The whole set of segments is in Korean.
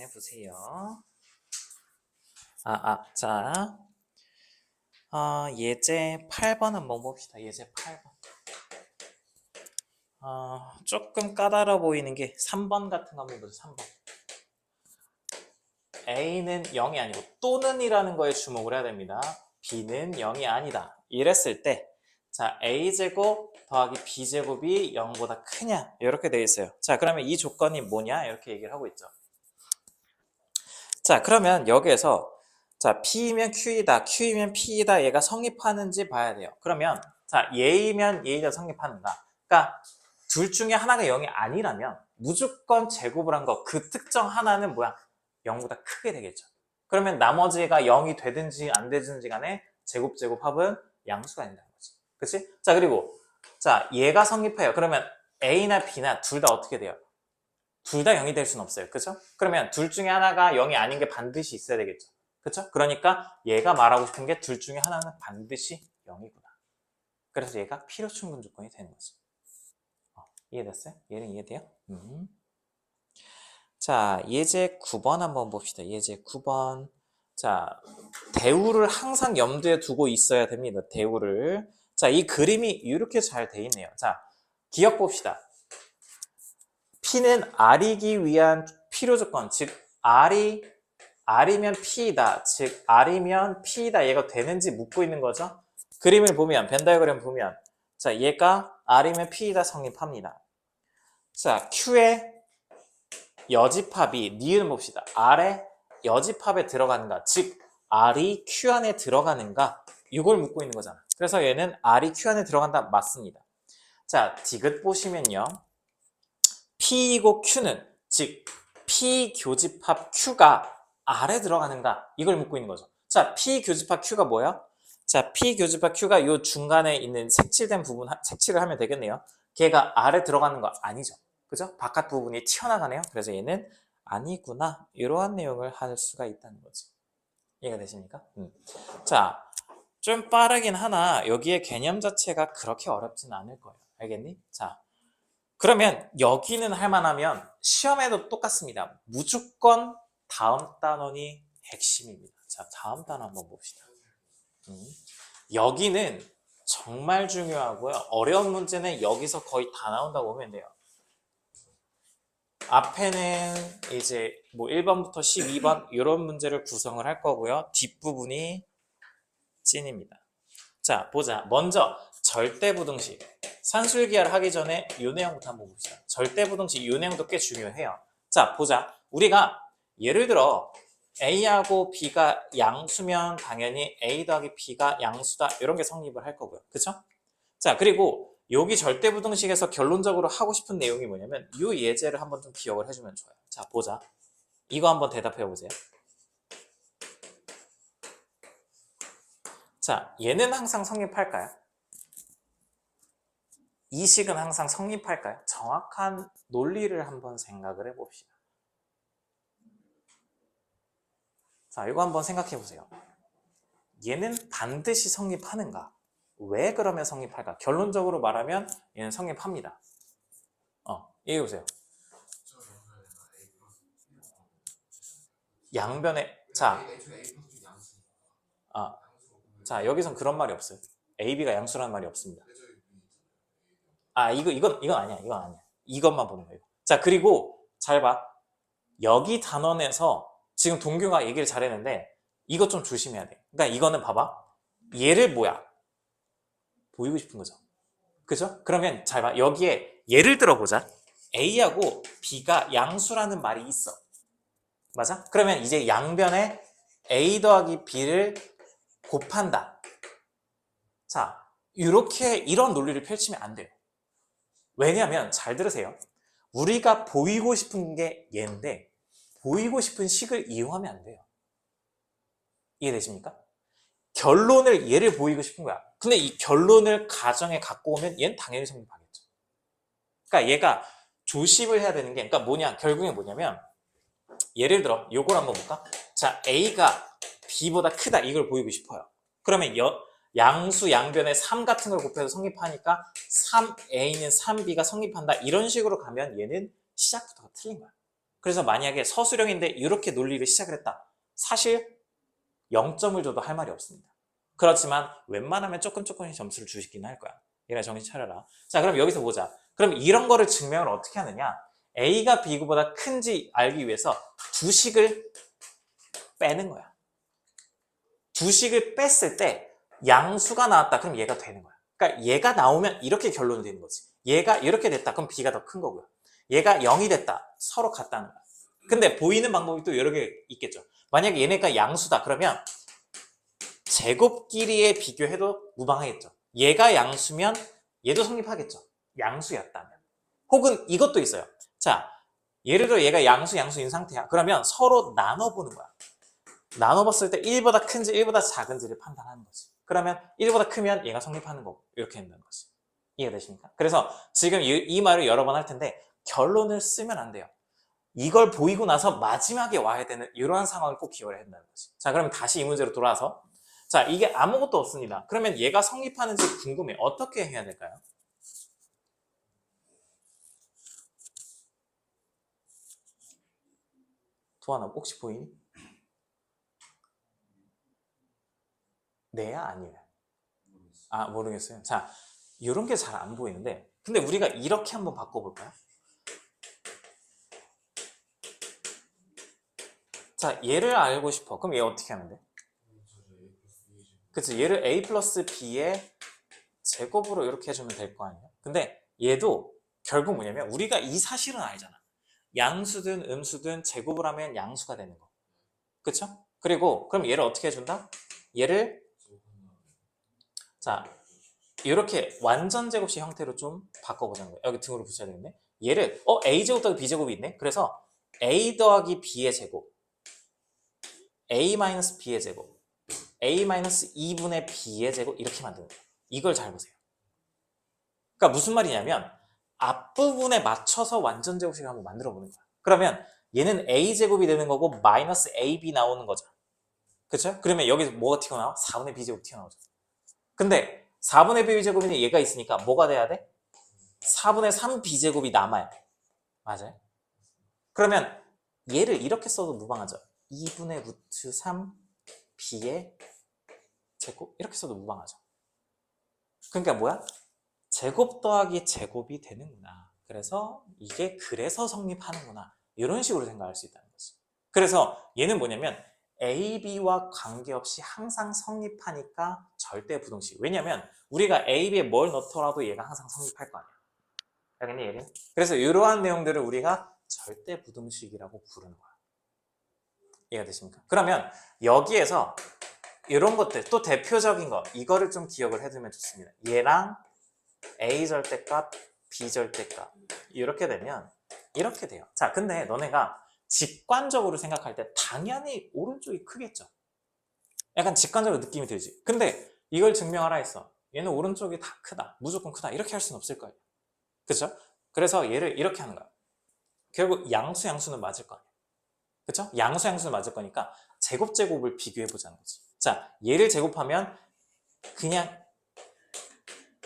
해보세요. 자, 예제 8번 한번 봅시다. 예제 8번. 조금 까다로워 보이는 게 3번 같은 거 한번 보세요. 3번. A는 0이 아니고 또는 이라는 거에 주목을 해야 됩니다. B는 0이 아니다. 이랬을 때, 자, A제곱 더하기 B제곱이 0보다 크냐? 이렇게 되어 있어요. 자, 그러면 이 조건이 뭐냐? 이렇게 얘기를 하고 있죠. 자, 그러면 여기에서 자, P이면 Q이다, Q이면 P이다, 얘가 성립하는지 봐야 돼요. 그러면 자, 얘이면 얘이다 성립하는가? 그러니까 둘 중에 하나가 0이 아니라면 무조건 제곱을 한 거, 그 특정 하나는 뭐야? 0보다 크게 되겠죠. 그러면 나머지가 0이 되든지 안 되든지 간에 제곱 합은 양수가 된다는 거지. 그치? 자, 그리고 자, 얘가 성립해요. 그러면 A나 B나 둘 다 어떻게 돼요? 둘 다 0이 될 수는 없어요. 그죠? 그러면 둘 중에 하나가 0이 아닌 게 반드시 있어야 되겠죠. 그쵸? 그러니까 얘가 말하고 싶은 게 둘 중에 하나는 반드시 0이구나. 그래서 얘가 필요 충분 조건이 되는 거지. 이해됐어요? 얘는 이해돼요? 자, 예제 9번 한번 봅시다. 예제 9번. 자, 대우를 항상 염두에 두고 있어야 됩니다. 대우를. 자, 이 그림이 이렇게 잘 돼 있네요. 자, 기억 봅시다. P는 R이기 위한 필요 조건, 즉 R이면 P이다, 즉 R이면 P이다, 얘가 되는지 묻고 있는 거죠. 그림을 보면, 벤 다이어그램 보면, 자, 얘가 R이면 P이다 성립합니다. 자, Q의 여집합이 니은 봅시다. R의 여집합에 들어가는가, 즉 R이 Q 안에 들어가는가, 이걸 묻고 있는 거잖아. 그래서 얘는 R이 Q 안에 들어간다, 맞습니다. 자, 디귿 보시면요, P이고 Q는, 즉 P 교집합 Q가 R에 들어가는가, 이걸 묻고 있는 거죠. 자, P 교집합 Q가 뭐야? 자, P 교집합 Q가 이 중간에 있는 색칠된 부분 색칠을 하면 되겠네요. 걔가 R에 들어가는 거 아니죠. 그죠? 바깥 부분이 튀어나가네요. 그래서 얘는 아니구나, 이러한 내용을 할 수가 있다는 거지. 이해가 되십니까? 자, 좀 빠르긴 하나 여기에 개념 자체가 그렇게 어렵진 않을 거예요. 알겠니? 자, 그러면 여기는 할만하면 시험에도 똑같습니다. 무조건 다음 단원이 핵심입니다. 자, 다음 단원 한번 봅시다. 여기는 정말 중요하고요. 어려운 문제는 여기서 거의 다 나온다고 보면 돼요. 앞에는 이제 뭐 1번부터 12번 이런 문제를 구성을 할 거고요. 뒷부분이 찐입니다. 자, 보자. 먼저 절대부등식. 산술기하를 하기 전에 이 내용부터 한번 봅시다. 절대부등식 이 내용도 꽤 중요해요. 자, 보자. 우리가 예를 들어 A하고 B가 양수면 당연히 A 더하기 B가 양수다, 이런 게 성립을 할 거고요. 그쵸? 자, 그리고 여기 절대부등식에서 결론적으로 하고 싶은 내용이 뭐냐면 이 예제를 한번 좀 기억을 해주면 좋아요. 자, 보자. 이거 한번 대답해 보세요. 자, 얘는 항상 성립할까요? 이 식은 항상 성립할까요? 정확한 논리를 한번 생각을 해봅시다. 자, 이거 한번 생각해 보세요. 얘는 반드시 성립하는가? 왜 그러면 성립할까? 결론적으로 말하면 얘는 성립합니다. 얘기해 보세요. 양변에, 자, 여기선 그런 말이 없어요. A, B가 양수라는 말이 없습니다. 이건 아니야. 이건 아니야. 이것만 보는 거예요. 자, 그리고 잘 봐. 여기 단원에서 지금 동규가 얘기를 잘했는데 이것 좀 조심해야 돼. 그러니까 이거는 봐봐. 얘를 뭐야? 보이고 싶은 거죠. 그죠? 그러면 잘 봐. 여기에 예를 들어보자. A하고 B가 양수라는 말이 있어. 맞아? 그러면 이제 양변에 A 더하기 B를 곱한다. 자, 이런 논리를 펼치면 안 돼요. 왜냐하면 잘 들으세요. 우리가 보이고 싶은 게 얘인데 보이고 싶은 식을 이용하면 안 돼요. 이해되십니까? 결론을 얘를 보이고 싶은 거야. 근데 이 결론을 가정에 갖고 오면 얘는 당연히 성립하겠죠. 그러니까 얘가 조심을 해야 되는 게, 그러니까 뭐냐, 결국에 뭐냐면 예를 들어 요걸 한번 볼까? 자, A가 B보다 크다, 이걸 보이고 싶어요. 그러면 양수 양변에 3 같은 걸 곱해서 성립하니까 3A는 3B가 성립한다, 이런 식으로 가면 얘는 시작부터가 틀린 거야. 그래서 만약에 서술형인데 이렇게 논리를 시작을 했다. 사실 0점을 줘도 할 말이 없습니다. 그렇지만 웬만하면 조금씩 점수를 주시긴 할 거야. 얘가 정신 차려라. 자, 그럼 여기서 보자. 그럼 이런 거를 증명을 어떻게 하느냐? A가 B보다 큰지 알기 위해서 두 식을 빼는 거야. 두 식을 뺐을 때 양수가 나왔다. 그럼 얘가 되는 거야. 그러니까 얘가 나오면 이렇게 결론이 되는 거지. 얘가 이렇게 됐다. 그럼 B가 더 큰 거고요. 얘가 0이 됐다. 서로 같다는 거야. 근데 보이는 방법이 또 여러 개 있겠죠. 만약에 얘네가 양수다. 그러면 제곱끼리에 비교해도 무방하겠죠. 얘가 양수면 얘도 성립하겠죠. 양수였다면. 혹은 이것도 있어요. 자, 예를 들어 얘가 양수인 상태야. 그러면 서로 나눠보는 거야. 나눠봤을 때 1보다 큰지 1보다 작은지를 판단하는 거지. 그러면 1보다 크면 얘가 성립하는 거고 이렇게 된다는 거지. 이해가 되십니까? 그래서 지금 이 말을 여러 번 할 텐데 결론을 쓰면 안 돼요. 이걸 보이고 나서 마지막에 와야 되는 이러한 상황을 꼭 기억을 해야 된다는 거지. 자, 그러면 다시 이 문제로 돌아와서 자, 이게 아무것도 없습니다. 그러면 얘가 성립하는지 궁금해. 어떻게 해야 될까요? 도하나 혹시 보이니? 네야 아니에요? 아, 모르겠어요. 자, 이런 게 잘 안 보이는데 근데 우리가 이렇게 한번 바꿔볼까요? 자, 얘를 알고 싶어. 그럼 얘 어떻게 하면 돼? 그치, 얘를 a 플러스 b의 제곱으로 이렇게 해주면 될 거 아니에요? 근데 얘도 결국 뭐냐면 우리가 이 사실은 알잖아. 양수든 음수든 제곱을 하면 양수가 되는 거. 그쵸? 그리고 그럼 얘를 어떻게 해준다? 얘를 자 이렇게 완전 제곱식 형태로 좀 바꿔보자는 거예요. 여기 등으로 붙여야 되겠네. 얘를 a제곱 더하기 b제곱이 있네. 그래서 a 더하기 b의 제곱 a 마이너스 b의 제곱 a 마이너스 2분의 b의 제곱 이렇게 만드는 거예요. 이걸 잘 보세요. 그러니까 무슨 말이냐면 앞부분에 맞춰서 완전 제곱식을 한번 만들어 보는 거야. 그러면 얘는 a제곱이 되는 거고 마이너스 ab 나오는 거죠. 그렇죠? 그러면 여기서 뭐가 튀어나와? 4분의 b제곱 튀어나오죠. 근데 4분의 b제곱이 얘가 있으니까 뭐가 돼야 돼? 4분의 3b제곱이 남아요. 맞아요? 그러면 얘를 이렇게 써도 무방하죠. 2분의 루트 3b의 제곱 이렇게 써도 무방하죠. 그러니까 뭐야? 제곱 더하기 제곱이 되는구나. 그래서 이게 그래서 성립하는구나. 이런 식으로 생각할 수 있다는 거지. 그래서 얘는 뭐냐면 A, B와 관계없이 항상 성립하니까 절대 부등식. 왜냐면 우리가 A, B에 뭘 넣더라도 얘가 항상 성립할 거 아니야. 알겠니 얘는? 그래서 이러한 내용들을 우리가 절대 부등식이라고 부르는 거야. 이해가 되십니까? 그러면 여기에서 이런 것들 또 대표적인 거 이거를 좀 기억을 해두면 좋습니다. 얘랑 A 절대값, B 절대값 이렇게 되면 이렇게 돼요. 자, 근데 너네가 직관적으로 생각할 때 당연히 오른쪽이 크겠죠. 약간 직관적으로 느낌이 들지. 근데 이걸 증명하라 했어. 얘는 오른쪽이 다 크다. 무조건 크다. 이렇게 할 수는 없을 거예요. 그렇죠? 그래서 얘를 이렇게 하는 거야. 결국 양수는 맞을 거 아니야. 그렇죠? 양수는 맞을 거니까 제곱을 비교해 보자는 거지. 자, 얘를 제곱하면 그냥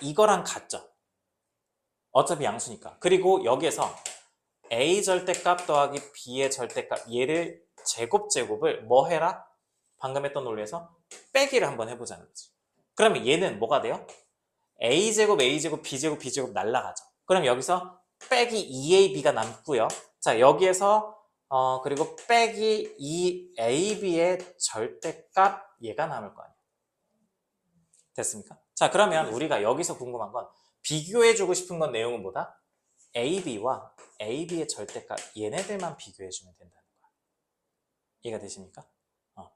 이거랑 같죠. 어차피 양수니까. 그리고 여기에서 A 절대값 더하기 B의 절대값 얘를 제곱을 뭐 해라? 방금 했던 논리에서 빼기를 한번 해보자는 거지. 그러면 얘는 뭐가 돼요? A제곱, B제곱 날라가죠. 그럼 여기서 빼기 2AB가 남고요. 자, 여기에서 그리고 빼기 2AB의 절대값 얘가 남을 거 아니에요. 됐습니까? 자, 그러면 우리가 여기서 궁금한 건 비교해주고 싶은 건 내용은 뭐다? AB와 AB의 절대값 얘네들만 비교해주면 된다는 거야. 이해가 되십니까?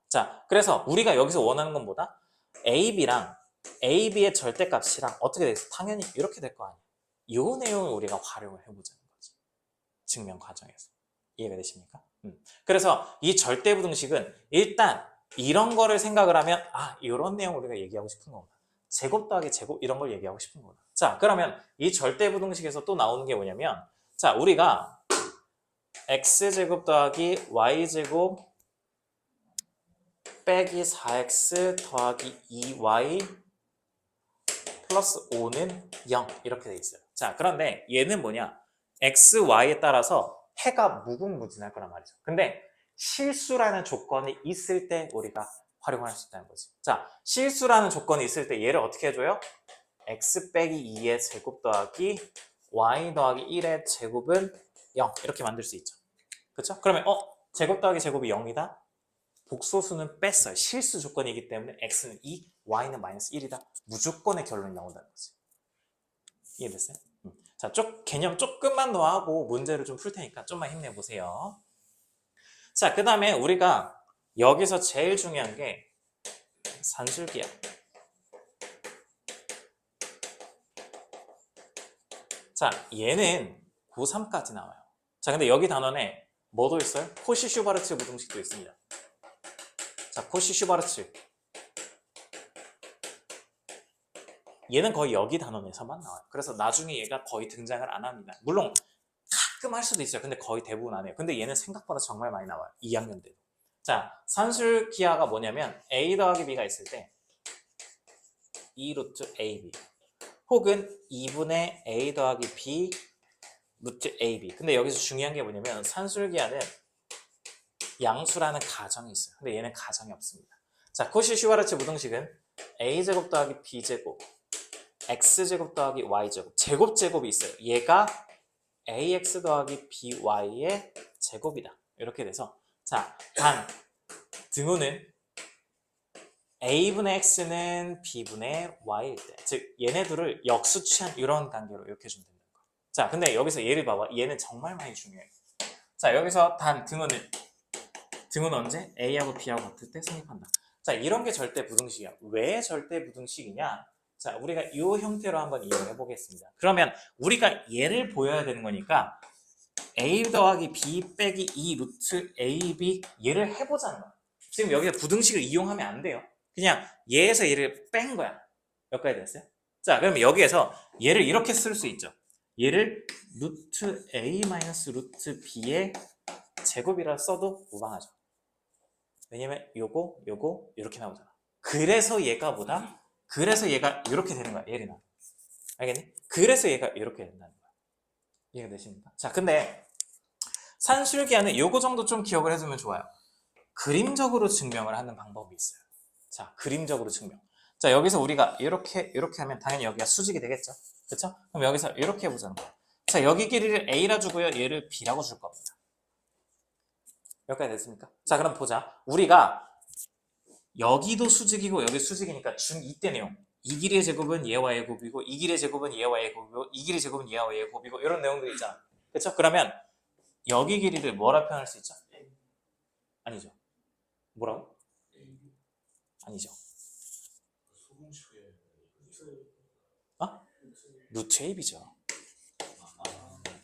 자, 그래서 우리가 여기서 원하는 건 뭐다? AB랑 AB의 절대값이랑 어떻게 되겠어? 당연히 이렇게 될 거 아니야. 이 내용을 우리가 활용을 해보자는 거지. 증명 과정에서. 이해가 되십니까? 그래서 이 절대부등식은 일단 이런 거를 생각을 하면 이런 내용을 우리가 얘기하고 싶은 거구나. 제곱 더하기 제곱 이런 걸 얘기하고 싶은 거구나. 자, 그러면 이 절대부등식에서 또 나오는 게 뭐냐면 자, 우리가 x제곱 더하기 y제곱 빼기 4x 더하기 2y 플러스 5는 0 이렇게 돼 있어요. 자, 그런데 얘는 뭐냐? x, y에 따라서 해가 무궁무진할 거란 말이죠. 근데 실수라는 조건이 있을 때 우리가 활용할 수 있다는 거지. 자, 실수라는 조건이 있을 때 얘를 어떻게 해줘요? x 빼기 2의 제곱 더하기 y 더하기 1의 제곱은 0 이렇게 만들 수 있죠. 그렇죠? 그러면 제곱 더하기 제곱이 0이다? 복소수는 뺐어요. 실수 조건이기 때문에 x는 2, y는 마이너스 1이다. 무조건의 결론이 나온다는 거지. 이해됐어요? 자, 개념 조금만 더 하고 문제를 좀 풀 테니까 좀만 힘내보세요. 자, 그 다음에 우리가 여기서 제일 중요한 게 산술기야. 자, 얘는 고3까지 나와요. 자, 근데 여기 단원에 뭐도 있어요? 코시-슈바르츠 부등식도 있습니다. 자, 코시-슈바르츠. 얘는 거의 여기 단원에서만 나와요. 그래서 나중에 얘가 거의 등장을 안 합니다. 물론 가끔 할 수도 있어요. 근데 거의 대부분 안 해요. 근데 얘는 생각보다 정말 많이 나와요. 2학년 때도. 자, 산술기하가 뭐냐면 a 더하기 b가 있을 때 2 루트 ab 혹은 2분의 a 더하기 b 루트 ab. 근데 여기서 중요한 게 뭐냐면 산술기하는 양수라는 가정이 있어요. 근데 얘는 가정이 없습니다. 자, 코시-슈바르츠 무등식은 a제곱 더하기 b제곱 x제곱 더하기 y제곱 제곱제곱이 있어요. 얘가 ax 더하기 by의 제곱이다. 이렇게 돼서 자, 단 등호는 a분의 x는 b분의 y일 때, 즉 얘네들을 역수 취한 이런 관계로 이렇게 주면 된다는 거. 자, 근데 여기서 얘를 봐봐. 얘는 정말 많이 중요해요. 자, 여기서 단 등호는 언제? a하고 b하고 같을 때 성립한다. 자, 이런 게 절대 부등식이야. 왜 절대 부등식이냐? 자, 우리가 이 형태로 한번 이해해 보겠습니다. 그러면 우리가 얘를 보여야 되는 거니까 a 더하기 b 빼기 2 루트 ab 얘를 해보자는 거야. 지금 여기서 부등식을 이용하면 안 돼요. 그냥 얘에서 얘를 뺀 거야. 여기까지 됐어요? 자, 그러면 여기에서 얘를 이렇게 쓸 수 있죠. 얘를 루트 a 마이너스 루트 b의 제곱이라 써도 무방하죠. 왜냐면 요거 이렇게 나오잖아. 그래서 얘가 이렇게 되는 거야. 예린아. 알겠니? 그래서 얘가 이렇게 된다는 거야. 이해가 되십니까? 자, 근데 산술기하는 요거 정도 좀 기억을 해두면 좋아요. 그림적으로 증명을 하는 방법이 있어요. 자, 그림적으로 증명. 자, 여기서 우리가 이렇게 하면 당연히 여기가 수직이 되겠죠? 그쵸? 그럼 여기서 이렇게 해보자는 거야. 자, 여기 길이를 a라 주고요. 얘를 b라고 줄 겁니다. 여기까지 됐습니까? 자, 그럼 보자. 우리가 여기도 수직이고 여기 수직이니까 중2 때 내용. 이 길이의 제곱은 얘와 얘 곱이고 이 길이의 제곱은 얘와 얘 곱이고 이 길이의 제곱은 얘와 얘 곱이고 이런 내용들이 있잖아. 그쵸? 그러면 여기 길이를 뭐라 표현할 수 있죠? 아니죠. 뭐라고? 아니죠. 루트 ab죠.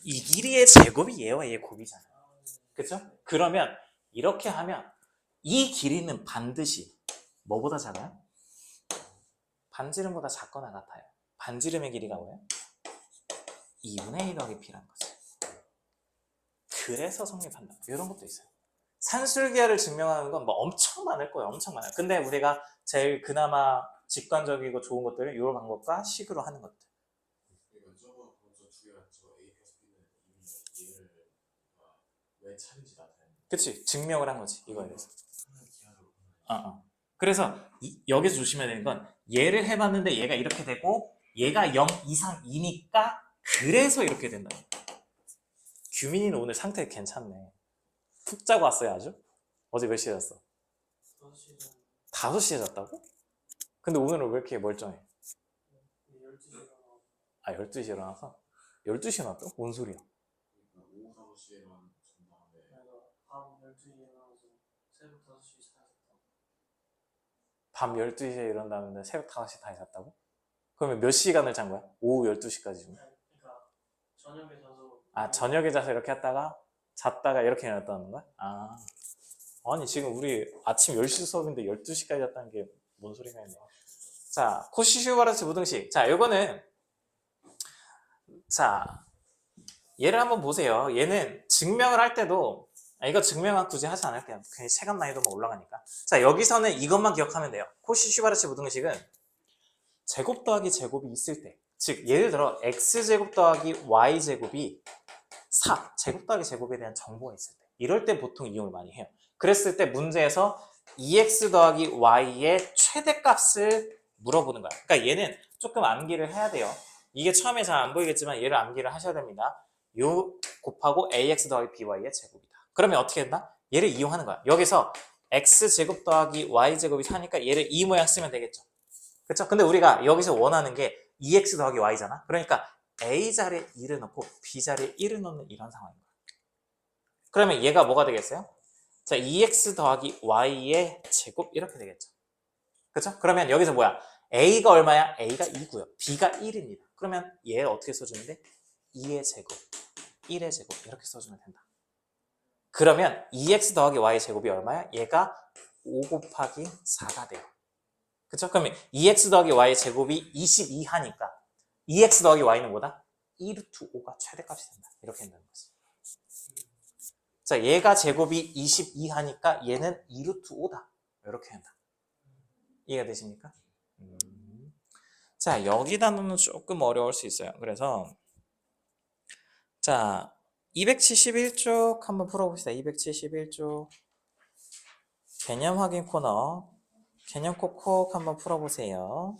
이 길이의 제곱이 얘와 얘 곱이잖아. 그쵸? 그러면 이렇게 하면 이 길이는 반드시 뭐보다 작아요? 반지름보다 작거나 같아요. 반지름의 길이가 뭐예요? 2분의 1 더하기 b라는 거지. 그래서 성립한다. 이런 것도 있어요. 산술기하를 증명하는 건 뭐 엄청 많을 거예요. 엄청 많아요. 근데 우리가 제일 그나마 직관적이고 좋은 것들은 이런 방법과 식으로 하는 것들. 그치? 증명을 한 거지. 이거에 대해서. 그래서 여기서 조심해야 되는 건 얘를 해봤는데 얘가 이렇게 되고 얘가 0 이상이니까 그래서 이렇게 된다. 규민이는 오늘 상태 괜찮네. 푹 자고 왔어요 아주? 어제 몇 시에 잤어? 5시에 잤다고? 근데 오늘은 왜 이렇게 멀쩡해? 12시에 일어나서? 12시에 일어났다고? 뭔 소리야? 오후 5시에 일어난 다음에 밤 12시에 일어나서 새벽 5시에 다 잤다고. 밤 12시에 일어났는데 새벽 5시 다 잤다고? 그러면 몇 시간을 잔 거야? 오후 12시까지 좀. 그러니까 저녁에 자서 저녁에 자서 이렇게 했다가 잤다가 이렇게 일어났다는 거야? 아니 지금 우리 아침 10시 수업인데 12시까지 잤다는 게 뭔 소리가 있네. 자, 코시-슈바르츠 부등식. 자, 요거는 자, 얘를 한번 보세요. 얘는 증명을 할 때도 이거 증명은 굳이 하지 않을게요. 괜히 체감 난이도만 올라가니까. 자, 여기서는 이것만 기억하면 돼요. 코시-슈바르츠 부등식은 제곱 더하기 제곱이 있을 때, 즉 예를 들어 x제곱 더하기 y제곱이 4, 제곱 더하기 제곱에 대한 정보가 있을 때 이럴 때 보통 이용을 많이 해요. 그랬을 때 문제에서 2x 더하기 y의 최대값을 물어보는 거야. 그러니까 얘는 조금 암기를 해야 돼요. 이게 처음에 잘 안 보이겠지만 얘를 암기를 하셔야 됩니다. 요 곱하고 ax 더하기 by의 제곱이다. 그러면 어떻게 된다? 얘를 이용하는 거야. 여기서 x제곱 더하기 y제곱이 4니까 얘를 이 모양 쓰면 되겠죠. 그렇죠? 근데 우리가 여기서 원하는 게 2x 더하기 y잖아. 그러니까 a 자리에 1을 넣고 b 자리에 1을 넣는 이런 상황인 거야. 그러면 얘가 뭐가 되겠어요? 자, 2x 더하기 y의 제곱 이렇게 되겠죠. 그렇죠? 그러면 여기서 뭐야? a가 얼마야? a가 2고요. b가 1입니다. 그러면 얘 어떻게 써주는데? 2의 제곱, 1의 제곱 이렇게 써주면 된다. 그러면 2x 더하기 y 제곱이 얼마야? 얘가 5 곱하기 4가 돼요. 그쵸? 그러면 2x 더하기 y 제곱이 22 하니까 2x 더하기 y는 뭐다? 2루트 5가 최대값이 된다. 이렇게 된다는 거지. 자, 얘가 제곱이 22 하니까 얘는 2루트 5다. 이렇게 한다. 이해가 되십니까? 자, 여기다 놓으면 조금 어려울 수 있어요. 그래서 자, 271쪽 한번 풀어봅시다. 271쪽 개념 확인 코너 개념 콕콕 한번 풀어보세요.